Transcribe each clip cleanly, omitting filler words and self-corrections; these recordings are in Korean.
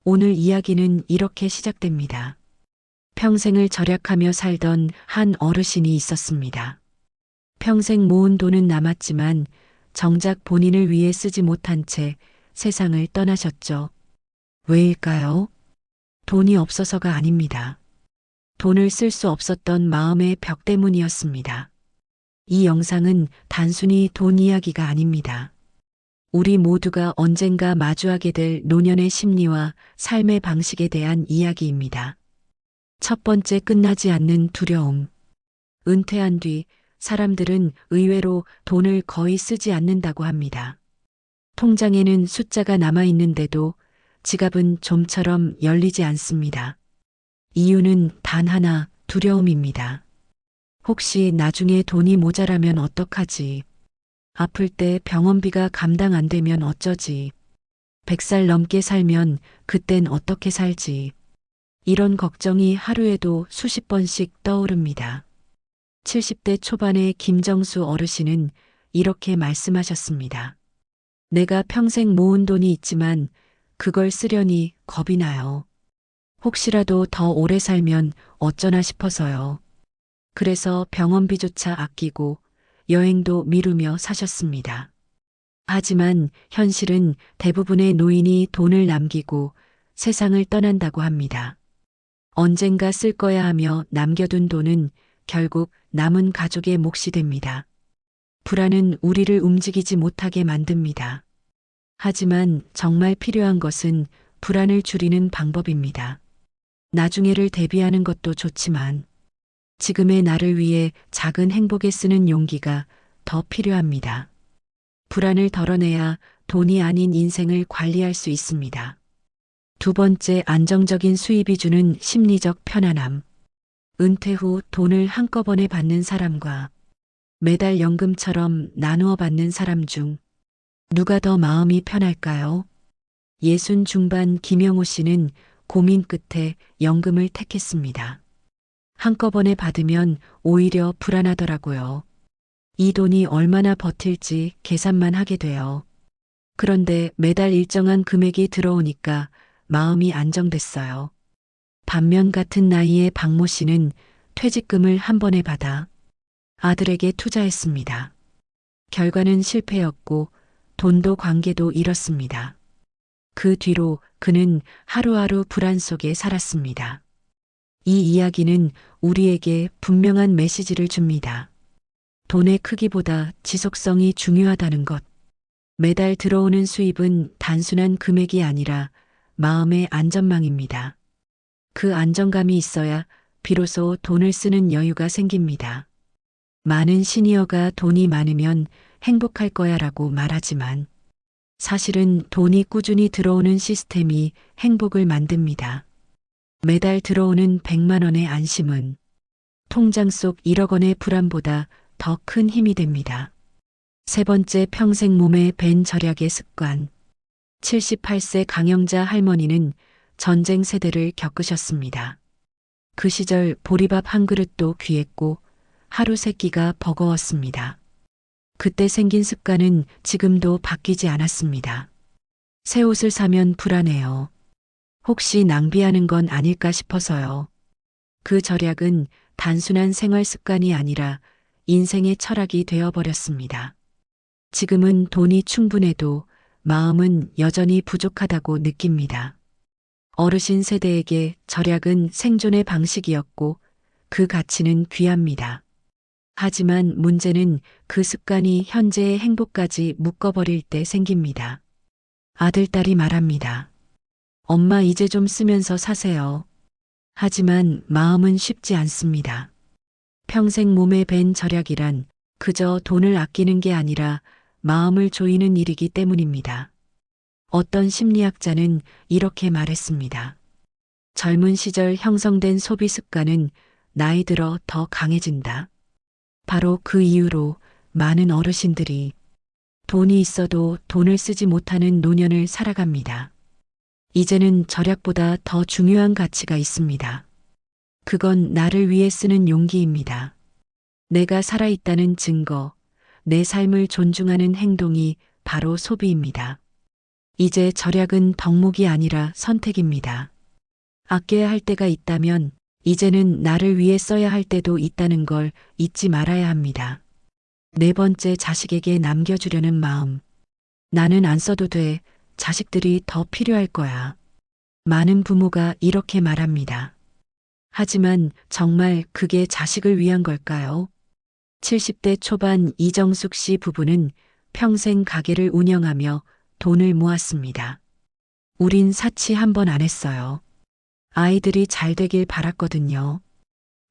오늘 이야기는 이렇게 시작됩니다. 평생을 절약하며 살던 한 어르신이 있었습니다. 평생 모은 돈은 남았지만 정작 본인을 위해 쓰지 못한 채 세상을 떠나셨죠. 왜일까요? 돈이 없어서가 아닙니다. 돈을 쓸 수 없었던 마음의 벽 때문이었습니다. 이 영상은 단순히 돈 이야기가 아닙니다. 우리 모두가 언젠가 마주하게 될 노년의 심리와 삶의 방식에 대한 이야기입니다. 첫 번째, 끝나지 않는 두려움. 은퇴한 뒤 사람들은 의외로 돈을 거의 쓰지 않는다고 합니다. 통장에는 숫자가 남아 있는데도 지갑은 좀처럼 열리지 않습니다. 이유는 단 하나, 두려움입니다. 혹시 나중에 돈이 모자라면 어떡하지? 아플 때 병원비가 감당 안 되면 어쩌지? 100살 넘게 살면 그땐 어떻게 살지? 이런 걱정이 하루에도 수십 번씩 떠오릅니다. 70대 초반의 김정수 어르신은 이렇게 말씀하셨습니다. 내가 평생 모은 돈이 있지만 그걸 쓰려니 겁이 나요. 혹시라도 더 오래 살면 어쩌나 싶어서요. 그래서 병원비조차 아끼고 여행도 미루며 사셨습니다. 하지만 현실은 대부분의 노인이 돈을 남기고 세상을 떠난다고 합니다. 언젠가 쓸 거야 하며 남겨둔 돈은 결국 남은 가족의 몫이 됩니다. 불안은 우리를 움직이지 못하게 만듭니다. 하지만 정말 필요한 것은 불안을 줄이는 방법입니다. 나중에를 대비하는 것도 좋지만 지금의 나를 위해 작은 행복에 쓰는 용기가 더 필요합니다. 불안을 덜어내야 돈이 아닌 인생을 관리할 수 있습니다. 두 번째, 안정적인 수입이 주는 심리적 편안함. 은퇴 후 돈을 한꺼번에 받는 사람과 매달 연금처럼 나누어 받는 사람 중 누가 더 마음이 편할까요? 60 중반 김영호 씨는 고민 끝에 연금을 택했습니다. 한꺼번에 받으면 오히려 불안하더라고요. 이 돈이 얼마나 버틸지 계산만 하게 돼요. 그런데 매달 일정한 금액이 들어오니까 마음이 안정됐어요. 반면 같은 나이의 박모 씨는 퇴직금을 한 번에 받아 아들에게 투자했습니다. 결과는 실패였고 돈도 관계도 잃었습니다. 그 뒤로 그는 하루하루 불안 속에 살았습니다. 이 이야기는 우리에게 분명한 메시지를 줍니다. 돈의 크기보다 지속성이 중요하다는 것. 매달 들어오는 수입은 단순한 금액이 아니라 마음의 안전망입니다. 그 안정감이 있어야 비로소 돈을 쓰는 여유가 생깁니다. 많은 시니어가 돈이 많으면 행복할 거야 라고 말하지만 사실은 돈이 꾸준히 들어오는 시스템이 행복을 만듭니다. 매달 들어오는 100만 원의 안심은 통장 속 1억 원의 불안보다 더 큰 힘이 됩니다. 세 번째, 평생 몸에 밴 절약의 습관. 78세 강영자 할머니는 전쟁 세대를 겪으셨습니다. 그 시절 보리밥 한 그릇도 귀했고 하루 세 끼가 버거웠습니다. 그때 생긴 습관은 지금도 바뀌지 않았습니다. 새 옷을 사면 불안해요. 혹시 낭비하는 건 아닐까 싶어서요. 그 절약은 단순한 생활 습관이 아니라 인생의 철학이 되어버렸습니다. 지금은 돈이 충분해도 마음은 여전히 부족하다고 느낍니다. 어르신 세대에게 절약은 생존의 방식이었고 그 가치는 귀합니다. 하지만 문제는 그 습관이 현재의 행복까지 묶어버릴 때 생깁니다. 아들, 딸이 말합니다. 엄마 이제 좀 쓰면서 사세요. 하지만 마음은 쉽지 않습니다. 평생 몸에 밴 절약이란 그저 돈을 아끼는 게 아니라 마음을 조이는 일이기 때문입니다. 어떤 심리학자는 이렇게 말했습니다. 젊은 시절 형성된 소비 습관은 나이 들어 더 강해진다. 바로 그 이유로 많은 어르신들이 돈이 있어도 돈을 쓰지 못하는 노년을 살아갑니다. 이제는 절약보다 더 중요한 가치가 있습니다. 그건 나를 위해 쓰는 용기입니다. 내가 살아있다는 증거, 내 삶을 존중하는 행동이 바로 소비입니다. 이제 절약은 덕목이 아니라 선택입니다. 아껴야 할 때가 있다면 이제는 나를 위해 써야 할 때도 있다는 걸 잊지 말아야 합니다. 네 번째, 자식에게 남겨주려는 마음. 나는 안 써도 돼. 자식들이 더 필요할 거야. 많은 부모가 이렇게 말합니다. 하지만 정말 그게 자식을 위한 걸까요? 70대 초반 이정숙 씨 부부는 평생 가게를 운영하며 돈을 모았습니다. 우린 사치 한 번 안 했어요. 아이들이 잘 되길 바랐거든요.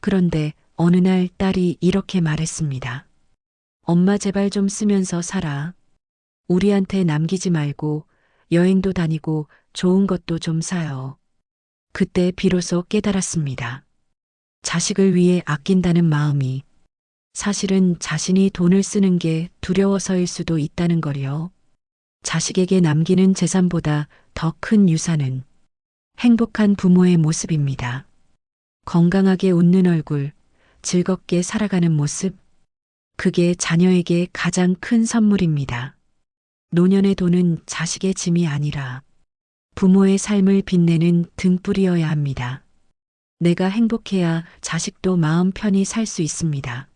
그런데 어느 날 딸이 이렇게 말했습니다. 엄마 제발 좀 쓰면서 살아. 우리한테 남기지 말고 여행도 다니고 좋은 것도 좀 사요. 그때 비로소 깨달았습니다. 자식을 위해 아낀다는 마음이 사실은 자신이 돈을 쓰는 게 두려워서일 수도 있다는 걸요. 자식에게 남기는 재산보다 더 큰 유산은 행복한 부모의 모습입니다. 건강하게 웃는 얼굴, 즐겁게 살아가는 모습, 그게 자녀에게 가장 큰 선물입니다. 노년의 돈은 자식의 짐이 아니라 부모의 삶을 빛내는 등불이어야 합니다. 내가 행복해야 자식도 마음 편히 살 수 있습니다.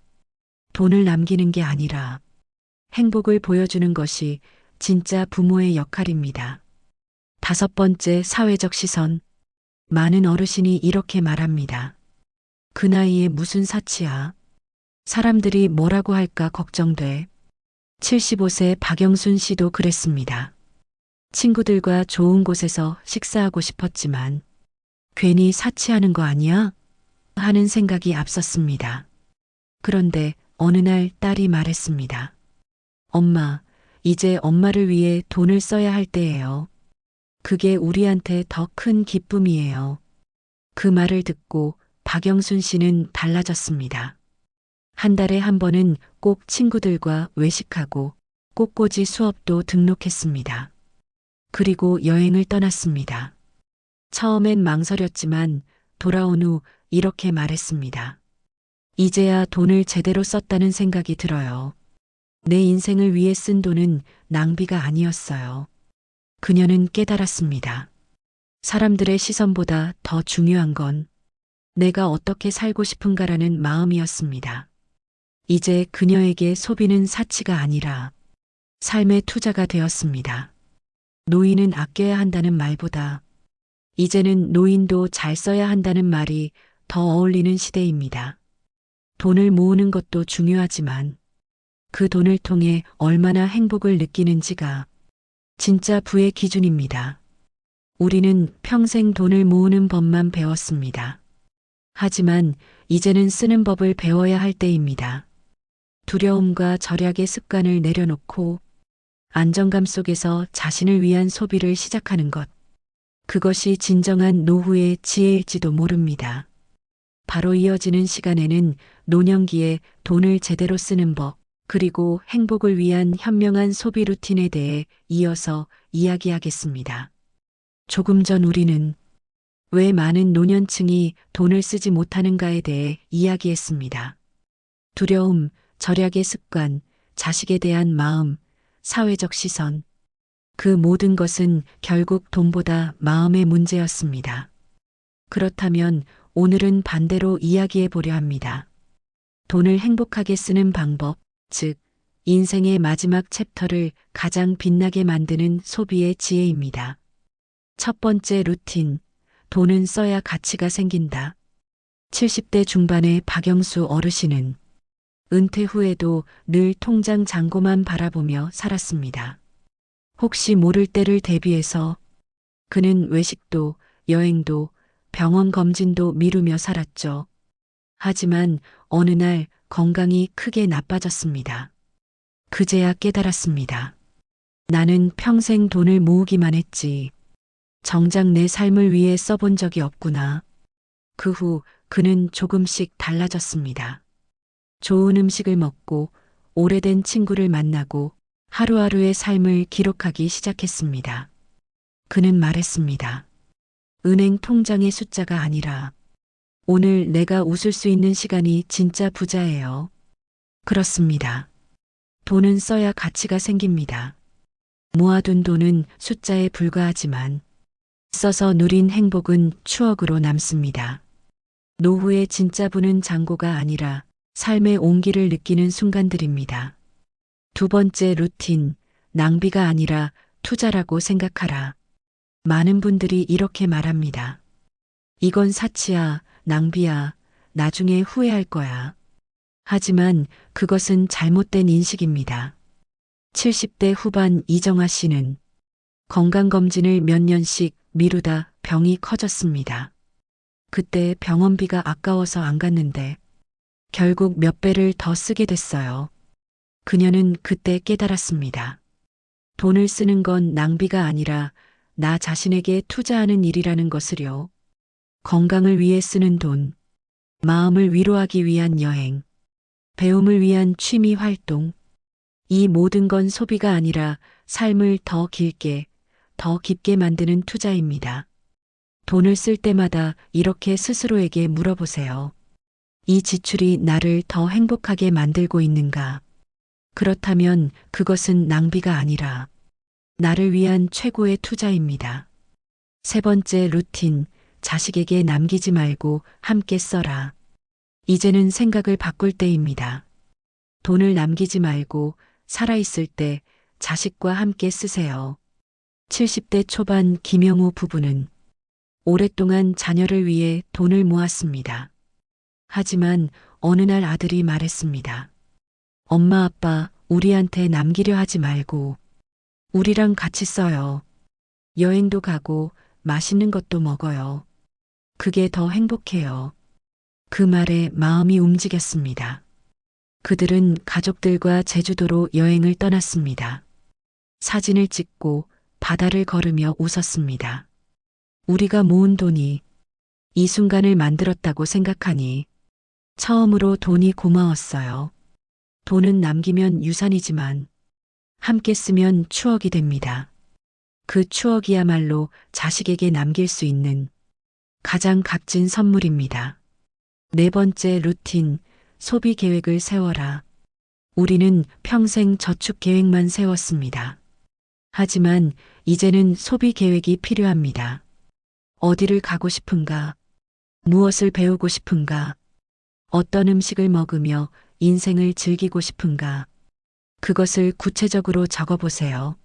돈을 남기는 게 아니라 행복을 보여주는 것이 진짜 부모의 역할입니다. 다섯 번째, 사회적 시선. 많은 어르신이 이렇게 말합니다. 그 나이에 무슨 사치야. 사람들이 뭐라고 할까 걱정돼. 75세 박영순 씨도 그랬습니다. 친구들과 좋은 곳에서 식사하고 싶었지만 괜히 사치하는 거 아니야? 하는 생각이 앞섰습니다. 그런데 어느 날 딸이 말했습니다. 엄마, 이제 엄마를 위해 돈을 써야 할 때예요. 그게 우리한테 더 큰 기쁨이에요. 그 말을 듣고 박영순 씨는 달라졌습니다. 한 달에 한 번은 꼭 친구들과 외식하고 꽃꽂이 수업도 등록했습니다. 그리고 여행을 떠났습니다. 처음엔 망설였지만 돌아온 후 이렇게 말했습니다. 이제야 돈을 제대로 썼다는 생각이 들어요. 내 인생을 위해 쓴 돈은 낭비가 아니었어요. 그녀는 깨달았습니다. 사람들의 시선보다 더 중요한 건 내가 어떻게 살고 싶은가라는 마음이었습니다. 이제 그녀에게 소비는 사치가 아니라 삶의 투자가 되었습니다. 노인은 아껴야 한다는 말보다 이제는 노인도 잘 써야 한다는 말이 더 어울리는 시대입니다. 돈을 모으는 것도 중요하지만 그 돈을 통해 얼마나 행복을 느끼는지가 진짜 부의 기준입니다. 우리는 평생 돈을 모으는 법만 배웠습니다. 하지만 이제는 쓰는 법을 배워야 할 때입니다. 두려움과 절약의 습관을 내려놓고 안정감 속에서 자신을 위한 소비를 시작하는 것. 그것이 진정한 노후의 지혜일지도 모릅니다. 바로 이어지는 시간에는 노년기에 돈을 제대로 쓰는 법, 그리고 행복을 위한 현명한 소비 루틴에 대해 이어서 이야기하겠습니다. 조금 전 우리는 왜 많은 노년층이 돈을 쓰지 못하는가에 대해 이야기했습니다. 두려움, 절약의 습관, 자식에 대한 마음, 사회적 시선. 그 모든 것은 결국 돈보다 마음의 문제였습니다. 그렇다면 오늘은 반대로 이야기해 보려 합니다. 돈을 행복하게 쓰는 방법, 즉, 인생의 마지막 챕터를 가장 빛나게 만드는 소비의 지혜입니다. 첫 번째 루틴, 돈은 써야 가치가 생긴다. 70대 중반의 박영수 어르신은 은퇴 후에도 늘 통장 잔고만 바라보며 살았습니다. 혹시 모를 때를 대비해서 그는 외식도 여행도 병원 검진도 미루며 살았죠. 하지만 어느 날 건강이 크게 나빠졌습니다. 그제야 깨달았습니다. 나는 평생 돈을 모으기만 했지. 정작 내 삶을 위해 써본 적이 없구나. 그 후 그는 조금씩 달라졌습니다. 좋은 음식을 먹고 오래된 친구를 만나고 하루하루의 삶을 기록하기 시작했습니다. 그는 말했습니다. 은행 통장의 숫자가 아니라 오늘 내가 웃을 수 있는 시간이 진짜 부자예요. 그렇습니다. 돈은 써야 가치가 생깁니다. 모아둔 돈은 숫자에 불과하지만 써서 누린 행복은 추억으로 남습니다. 노후의 진짜 부는 잔고가 아니라 삶의 온기를 느끼는 순간들입니다. 두 번째 루틴, 낭비가 아니라 투자라고 생각하라. 많은 분들이 이렇게 말합니다. 이건 사치야, 낭비야, 나중에 후회할 거야. 하지만 그것은 잘못된 인식입니다. 70대 후반 이정아 씨는 건강검진을 몇 년씩 미루다 병이 커졌습니다. 그때 병원비가 아까워서 안 갔는데 결국 몇 배를 더 쓰게 됐어요. 그녀는 그때 깨달았습니다. 돈을 쓰는 건 낭비가 아니라 나 자신에게 투자하는 일이라는 것을요. 건강을 위해 쓰는 돈, 마음을 위로하기 위한 여행, 배움을 위한 취미 활동, 이 모든 건 소비가 아니라 삶을 더 길게, 더 깊게 만드는 투자입니다. 돈을 쓸 때마다 이렇게 스스로에게 물어보세요. 이 지출이 나를 더 행복하게 만들고 있는가? 그렇다면 그것은 낭비가 아니라 나를 위한 최고의 투자입니다. 세 번째 루틴, 자식에게 남기지 말고 함께 써라. 이제는 생각을 바꿀 때입니다. 돈을 남기지 말고 살아있을 때 자식과 함께 쓰세요. 70대 초반 김영우 부부는 오랫동안 자녀를 위해 돈을 모았습니다. 하지만 어느 날 아들이 말했습니다. 엄마 아빠 우리한테 남기려 하지 말고 우리랑 같이 써요. 여행도 가고 맛있는 것도 먹어요. 그게 더 행복해요. 그 말에 마음이 움직였습니다. 그들은 가족들과 제주도로 여행을 떠났습니다. 사진을 찍고 바다를 걸으며 웃었습니다. 우리가 모은 돈이 이 순간을 만들었다고 생각하니 처음으로 돈이 고마웠어요. 돈은 남기면 유산이지만 함께 쓰면 추억이 됩니다. 그 추억이야말로 자식에게 남길 수 있는 가장 값진 선물입니다. 네 번째 루틴, 소비 계획을 세워라. 우리는 평생 저축 계획만 세웠습니다. 하지만 이제는 소비 계획이 필요합니다. 어디를 가고 싶은가? 무엇을 배우고 싶은가? 어떤 음식을 먹으며 인생을 즐기고 싶은가? 그것을 구체적으로 적어보세요.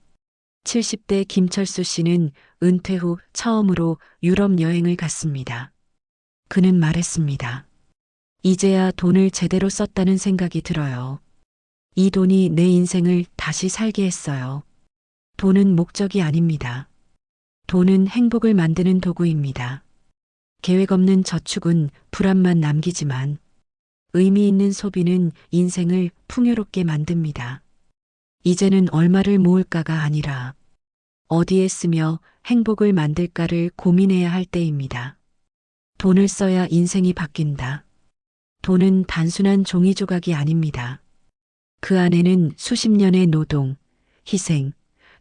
70대 김철수 씨는 은퇴 후 처음으로 유럽 여행을 갔습니다. 그는 말했습니다. 이제야 돈을 제대로 썼다는 생각이 들어요. 이 돈이 내 인생을 다시 살게 했어요. 돈은 목적이 아닙니다. 돈은 행복을 만드는 도구입니다. 계획 없는 저축은 불안만 남기지만 의미 있는 소비는 인생을 풍요롭게 만듭니다. 이제는 얼마를 모을까가 아니라 어디에 쓰며 행복을 만들까를 고민해야 할 때입니다. 돈을 써야 인생이 바뀐다. 돈은 단순한 종이 조각이 아닙니다. 그 안에는 수십 년의 노동, 희생,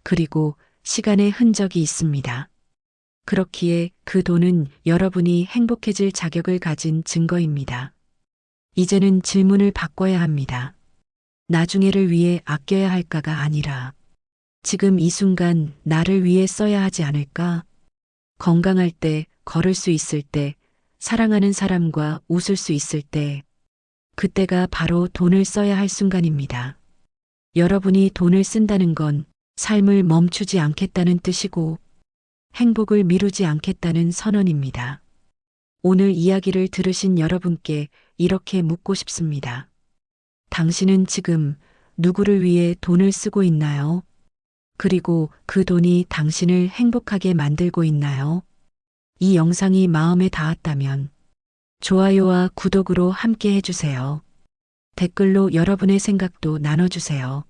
그리고 시간의 흔적이 있습니다. 그렇기에 그 돈은 여러분이 행복해질 자격을 가진 증거입니다. 이제는 질문을 바꿔야 합니다. 나중에를 위해 아껴야 할까가 아니라 지금 이 순간 나를 위해 써야 하지 않을까? 건강할 때, 걸을 수 있을 때, 사랑하는 사람과 웃을 수 있을 때, 그때가 바로 돈을 써야 할 순간입니다. 여러분이 돈을 쓴다는 건 삶을 멈추지 않겠다는 뜻이고 행복을 미루지 않겠다는 선언입니다. 오늘 이야기를 들으신 여러분께 이렇게 묻고 싶습니다. 당신은 지금 누구를 위해 돈을 쓰고 있나요? 그리고 그 돈이 당신을 행복하게 만들고 있나요? 이 영상이 마음에 닿았다면 좋아요와 구독으로 함께 해주세요. 댓글로 여러분의 생각도 나눠주세요.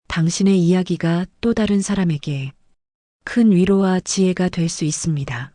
당신의 이야기가 또 다른 사람에게 큰 위로와 지혜가 될 수 있습니다.